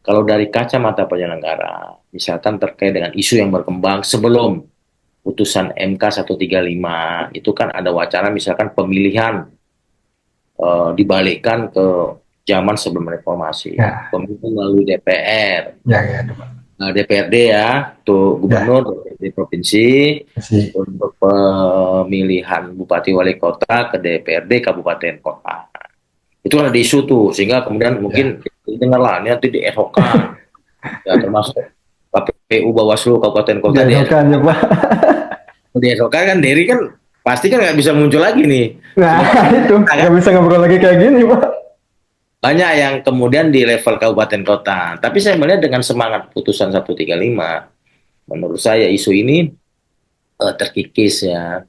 Kalau dari kacamata penyelenggara, misalkan terkait dengan isu yang berkembang sebelum putusan MK 135, itu kan ada wacana misalkan pemilihan dibalikkan ke zaman sebelum reformasi. ya, Pemilu melalui DPR. ya, ya, itu, Pak. Nah, DPRD ya, tuh Ya, gubernur, DPRD provinsi, masih, untuk pemilihan bupati wali kota ke DPRD kabupaten kota. Itu kan ada isu tuh, sehingga kemudian ya, mungkin dengarlah ini nanti diesokan, ya termasuk KPU Bawaslu kabupaten kota diadukan ya, Pak. diesokan kan, Dery kan pasti kan nggak bisa muncul lagi nih. Nah, itu Kan nggak bisa ngobrol lagi kayak gini, Pak. banyak yang kemudian di level kabupaten kota. Tapi saya melihat dengan semangat putusan 135, menurut saya isu ini terkikis ya.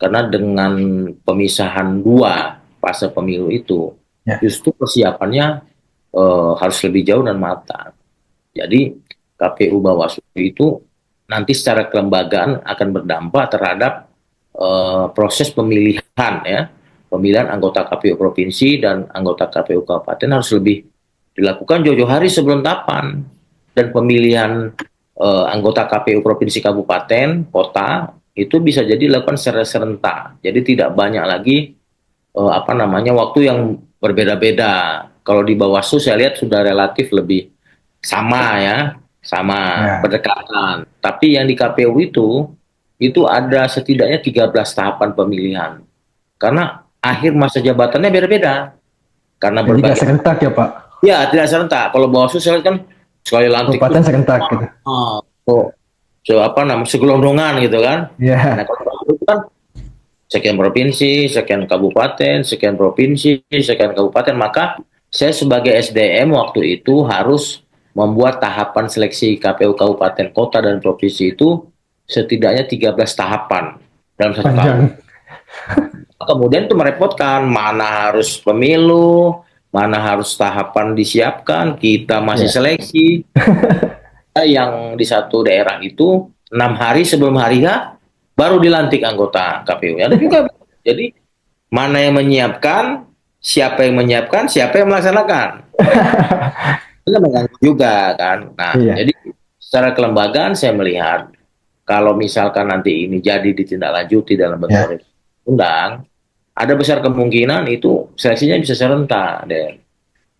Karena dengan pemisahan dua fase pemilu itu, Ya, justru persiapannya harus lebih jauh dan matang. Jadi KPU Bawaslu itu nanti secara kelembagaan akan berdampak terhadap proses pemilihan ya, pemilihan anggota KPU provinsi dan anggota KPU kabupaten harus lebih dilakukan jauh-jauh hari sebelum tahapan, dan pemilihan anggota KPU provinsi kabupaten kota itu bisa jadi dilakukan secara serentak. Jadi tidak banyak lagi apa namanya waktu yang berbeda-beda. Kalau di Bawaslu saya lihat sudah relatif lebih sama ya, sama ya. berdekatan. Tapi yang di KPU itu ada setidaknya 13 tahapan pemilihan. Karena akhir masa jabatannya beda-beda. Karena Jadi nggak berbagai, serentak ya, Pak. ya tidak serentak. Kalau Bawaslu saya lihat kan sekali lantik tuh Kabupaten serentak gitu. kok apa namanya segelondongan gitu kan. Nah, Ya, kalau Bawaslu itu kan sekian provinsi, sekian kabupaten, sekian provinsi, sekian kabupaten, maka saya sebagai SDM waktu itu harus membuat tahapan seleksi KPU kabupaten, kota, dan provinsi itu setidaknya 13 tahapan dalam satu tahun. panjang. Kemudian itu merepotkan, mana harus pemilu, mana harus tahapan disiapkan, kita masih Ya, seleksi. Yang di satu daerah itu 6 hari sebelum hari H baru dilantik anggota KPU. Ada juga. Jadi mana yang menyiapkan, siapa yang melaksanakan. Itu kan mengganggu juga kan. Nah, iya, jadi secara kelembagaan saya melihat kalau misalkan nanti ini jadi ditindaklanjuti dalam ya, bentuk undang, ada besar kemungkinan itu seleksinya bisa serentak, deh,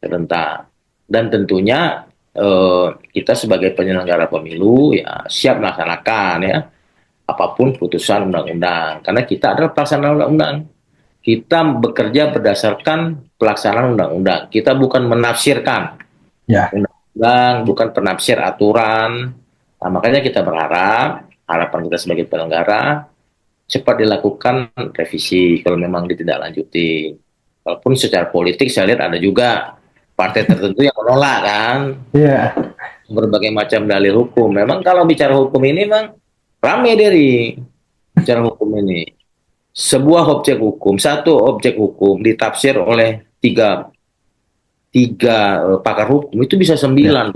serentak. Dan tentunya kita sebagai penyelenggara pemilu ya siap melaksanakan ya apapun putusan undang-undang, karena kita adalah pelaksana undang-undang. Kita bekerja berdasarkan pelaksanaan undang-undang. Kita bukan menafsirkan ya. undang-undang, bukan penafsir aturan. Nah, makanya kita berharap, harapan kita sebagai penyelenggara, cepat dilakukan revisi kalau memang ditindaklanjuti. Walaupun secara politik saya lihat ada juga partai tertentu yang menolak kan, Iya, berbagai macam dalil hukum. Memang kalau bicara hukum ini memang rame dari bicara hukum ini. Sebuah objek hukum, satu objek hukum ditafsir oleh tiga pakar hukum itu bisa Ya. 9.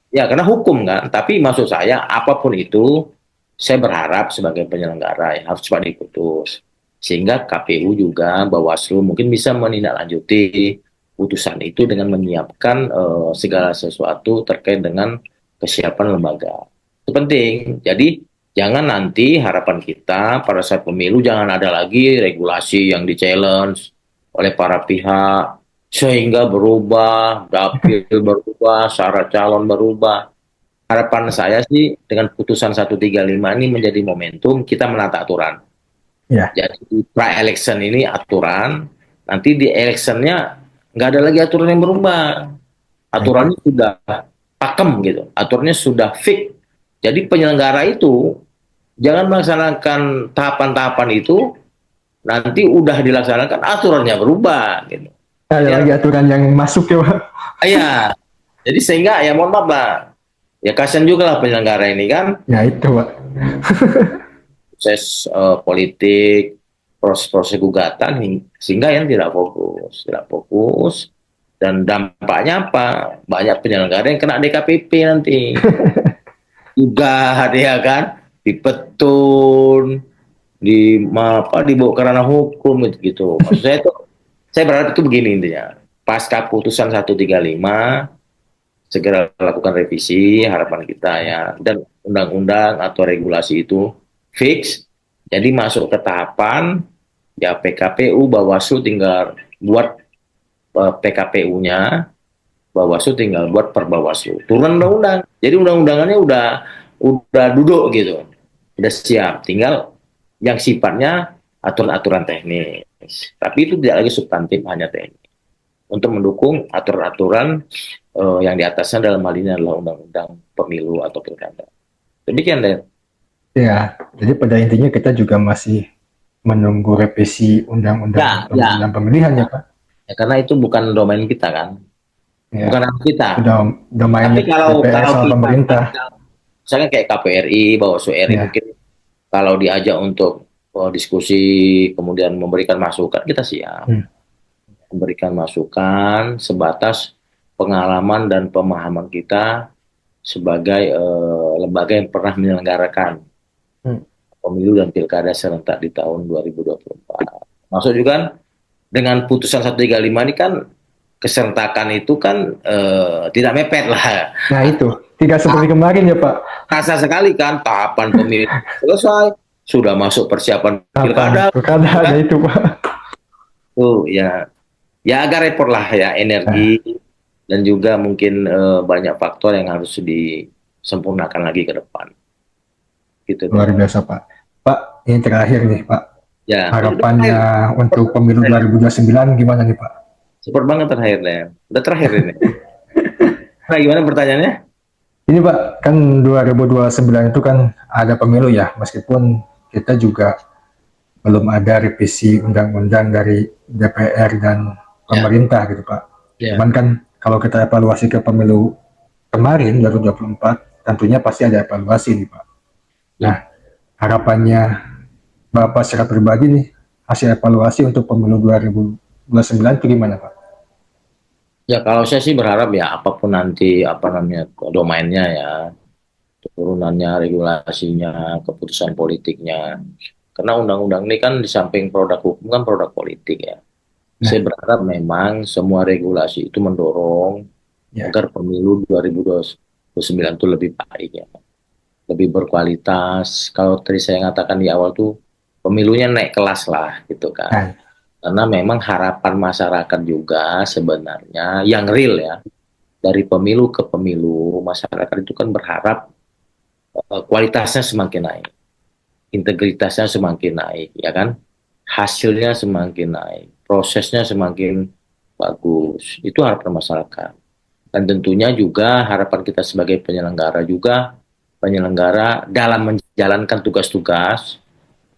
Ya, karena hukum kan. Tapi maksud saya, apapun itu, saya berharap sebagai penyelenggara ya harus cepat diputus. Sehingga KPU juga, Bawaslu mungkin bisa menindaklanjuti putusan itu dengan menyiapkan segala sesuatu terkait dengan kesiapan lembaga. Itu penting. Jadi, jangan nanti harapan kita pada saat pemilu jangan ada lagi regulasi yang di-challenge oleh para pihak sehingga berubah, dapil berubah, syarat calon berubah. Harapan saya sih dengan putusan 135 ini menjadi momentum kita menata aturan. Ya. Jadi di pra-election ini aturan, nanti di electionnya nggak ada lagi aturan yang berubah. Nah, itu. Aturannya sudah pakem gitu, aturannya sudah fix. Jadi penyelenggara itu jangan melaksanakan tahapan-tahapan itu, nanti udah dilaksanakan aturannya berubah gitu. Ada Ya, lagi aturan yang masuk ya, Pak. ya. Jadi sehingga ya mohon maaf lah, ya kasihan juga lah penyelenggara ini kan, Ya itu, Pak. proses politik, proses-proses gugatan, sehingga yang tidak fokus, dan dampaknya apa? Banyak penyelenggara yang kena DKPP nanti, juga dia kan, dipetun, dibawa ke ranah hukum gitu. Maksud saya itu, saya berharap itu begini intinya. Pasca putusan 135 segera lakukan revisi harapan kita ya, dan undang-undang atau regulasi itu fix, jadi masuk ke tahapan ya PKPU Bawaslu tinggal buat PKPU-nya, Bawaslu tinggal buat perbawaslu, turun undang-undang, jadi undang-undangannya udah duduk gitu, udah siap, tinggal yang sifatnya aturan-aturan teknis, tapi itu tidak lagi substantif, hanya teknis untuk mendukung aturan-aturan yang di atasnya dalam hal ini adalah undang-undang pemilu atau pilkada. Demikian deh. Ya, jadi pada intinya kita juga masih menunggu revisi undang-undang Ya, ya, pemilihan pemilihan ya, Pak. ya, karena itu bukan domain kita kan, bukan Ya, hak kita. sudah domainnya Tapi kalau DPR kalau sama kita, pemerintah. misalnya kayak KPRI, Bawaslu RI Ya, mungkin kalau diajak untuk diskusi kemudian memberikan masukan, kita siap hmm. memberikan masukan sebatas pengalaman dan pemahaman kita sebagai lembaga yang pernah menyelenggarakan Hmm. pemilu dan pilkada serentak di tahun 2024. Maksud juga kan dengan putusan 135 ini kan keserentakan itu kan tidak mepet lah. Nah itu tidak seperti kemarin ya, Pak. Rasa sekali kan tahapan pemilu selesai, sudah masuk persiapan Apa pilkada, pilkada ada kan? itu, Pak. Tuh ya, ya agak repot lah ya, Nah, energi dan juga mungkin banyak faktor yang harus disempurnakan lagi ke depan. Gitu luar deh. biasa, Pak. Pak, ini terakhir nih, Pak. Ya, udah terakhir. Harapannya untuk pemilu 2029 gimana nih, Pak? Cepet banget terakhir deh. Udah terakhir ini. Nah, gimana pertanyaannya? Ini Pak, kan 2029 itu kan ada pemilu ya, meskipun kita juga belum ada revisi undang-undang dari DPR dan Ya, pemerintah gitu Pak. ya. Cuman kan kalau kita evaluasi ke pemilu kemarin 2024, tentunya pasti ada evaluasi nih Pak. Ya. Nah, harapannya Bapak secara pribadi nih, hasil evaluasi untuk pemilu 2029 itu gimana Pak? Ya, kalau saya sih berharap ya apapun nanti apa namanya domainnya ya, turunannya, regulasinya, keputusan politiknya. Karena undang-undang ini kan di samping produk hukum kan produk politik ya. Nah, Saya berharap memang semua regulasi itu mendorong ya, agar pemilu 2029 itu lebih baik ya, lebih berkualitas. Kalau tadi saya katakan di awal tuh pemilunya naik kelas lah gitu kan. nah, Karena memang harapan masyarakat juga sebenarnya yang real ya, dari pemilu ke pemilu masyarakat itu kan berharap kualitasnya semakin naik, integritasnya semakin naik, ya kan? Hasilnya semakin naik, prosesnya semakin bagus. Itu harapan masyarakat. Dan tentunya juga harapan kita sebagai penyelenggara juga, penyelenggara dalam menjalankan tugas-tugas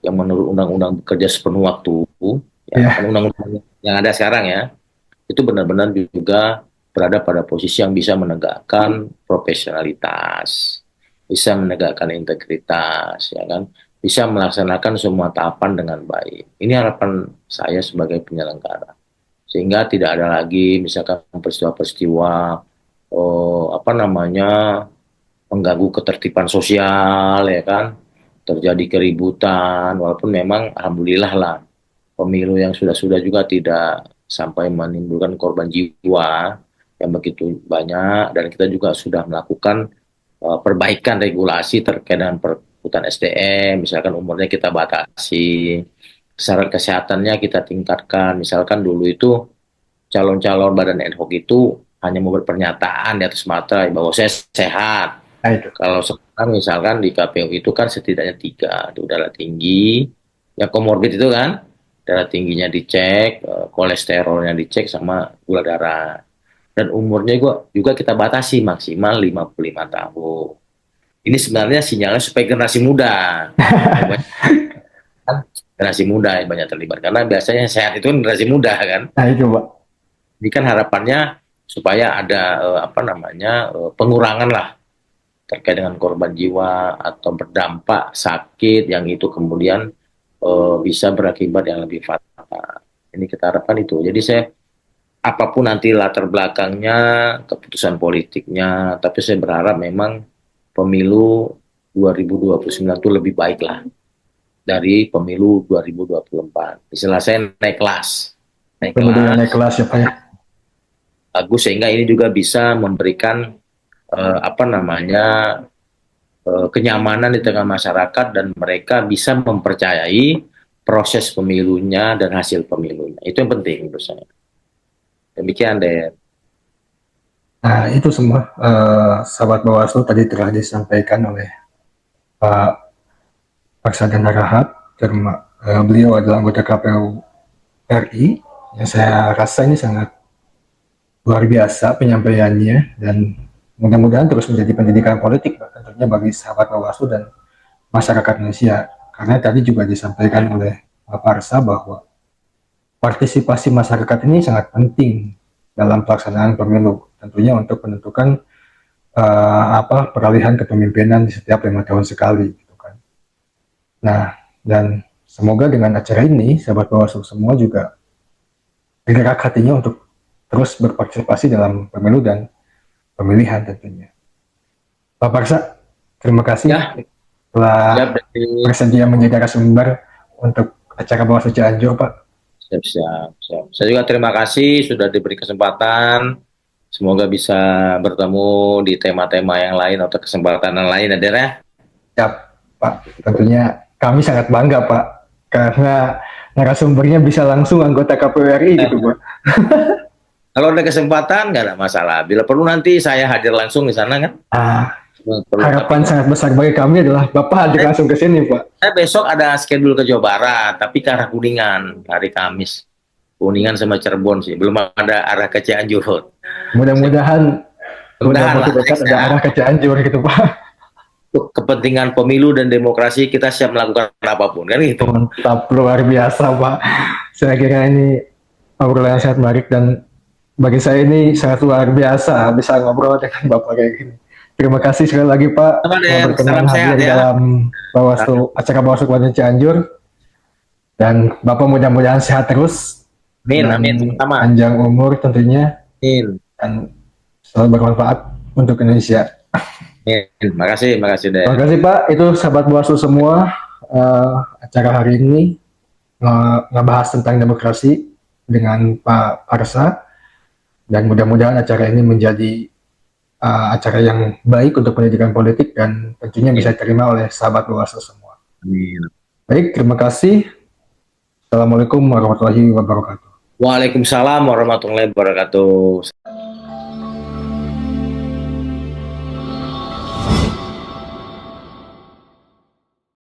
yang menurut undang-undang bekerja sepenuh waktu, ya ya, kan undang-undang yang ada sekarang ya, itu benar-benar juga berada pada posisi yang bisa menegakkan profesionalitas, bisa menegakkan integritas, ya kan, bisa melaksanakan semua tahapan dengan baik. Ini harapan saya sebagai penyelenggara. sehingga tidak ada lagi misalkan peristiwa-peristiwa apa namanya mengganggu ketertiban sosial ya kan, terjadi keributan, walaupun memang alhamdulillah lah pemilu yang sudah-sudah juga tidak sampai menimbulkan korban jiwa yang begitu banyak, dan kita juga sudah melakukan perbaikan regulasi terkait dengan perekrutan SDM, misalkan umurnya kita batasi, syarat kesehatannya kita tingkatkan, misalkan dulu itu calon-calon badan ad hoc itu hanya mau berpernyataan di atas materai bahwa saya sehat. Nah itu. Kalau sekarang misalkan di KPU itu kan setidaknya tiga, itu darah tinggi, yang komorbid itu kan, darah tingginya dicek, kolesterolnya dicek, sama gula darah. Dan umurnya juga kita batasi maksimal 55 tahun. Ini sebenarnya sinyalnya supaya generasi muda, kan generasi muda yang banyak terlibat. Karena biasanya yang sehat itu kan generasi muda kan. Nah itu Pak. Ini kan harapannya supaya ada apa namanya pengurangan lah terkait dengan korban jiwa atau berdampak sakit yang itu kemudian bisa berakibat yang lebih fatal. Ini kita harapkan itu. Jadi saya apapun nanti latar belakangnya, keputusan politiknya, tapi saya berharap memang pemilu 2029 itu lebih baik lah dari pemilu 2024. Istilah saya naik kelas. Naik Kemudian naik kelas, kelas ya Pak ya. bagus, sehingga ini juga bisa memberikan apa namanya kenyamanan di tengah masyarakat, dan mereka bisa mempercayai proses pemilunya dan hasil pemilunya. Itu yang penting menurut saya. Demikian deh. Nah itu semua sahabat Bawaslu tadi telah disampaikan oleh Pak Paksada Rahat. Beliau adalah anggota KPU RI yang saya rasa ini sangat luar biasa penyampaiannya, dan mudah-mudahan terus menjadi pendidikan politik tentunya bagi sahabat Bawaslu dan masyarakat Indonesia. Karena tadi juga disampaikan oleh Pak Parsa bahwa partisipasi masyarakat ini sangat penting dalam pelaksanaan pemilu, tentunya untuk menentukan peralihan kepemimpinan di setiap 5 tahun sekali gitu kan. Nah, dan semoga dengan acara ini sahabat Bawaslu semua juga bergerak hatinya untuk terus berpartisipasi dalam pemilu dan pemilihan tentunya. Pak Parsa, terima kasih Ya, telah siap, bersedia menjadi narasumber untuk acara Bawaslu Cianjur, Pak. siap, siap, siap. Saya juga terima kasih sudah diberi kesempatan. Semoga bisa bertemu di tema-tema yang lain atau kesempatan yang lain, ya, Der, ya. Siap, Pak. Tentunya kami sangat bangga, Pak, karena narasumbernya bisa langsung anggota KPU RI gitu, Pak. Kalau ada kesempatan nggak ada masalah. Bila perlu nanti saya hadir langsung di sana kan. Perlu, Harapan sangat besar bagi kami adalah Bapak hadir langsung ke sini, Pak. saya besok ada schedule ke Jawa Barat, tapi ke arah Kuningan hari Kamis. Kuningan sama Cirebon sih, belum ada arah ke Cianjur. Mudah-mudahan Mudah-mudahan waktu lah, dekat next ada ya. arah ke Cianjur gitu, Pak. Untuk kepentingan pemilu dan demokrasi kita siap melakukan apapun kan gitu. Mantap, luar biasa, Pak. Saya kira ini obrolan yang sangat menarik, dan bagi saya ini sangat luar biasa bisa ngobrol dengan Bapak kayak gini. Terima kasih sekali lagi Pak Sama, telah Den. berkenan Salam sehat hadir ya. dalam acara Bawaslu Kabupaten Cianjur, dan Bapak mudah-mudahan sehat terus Amin, dan amin, sama. panjang umur tentunya, Amin. dan selalu bermanfaat untuk Indonesia. Amin. Makasih deh. Terima kasih Pak. Itu sahabat Bawaslu semua, acara hari ini ngebahas tentang demokrasi dengan Pak Parsa, dan mudah-mudahan acara ini menjadi acara yang baik untuk pendidikan politik dan tentunya bisa diterima oleh sahabat Bawaslu semua. Amin. Baik, terima kasih. Assalamualaikum warahmatullahi wabarakatuh. Waalaikumsalam warahmatullahi wabarakatuh.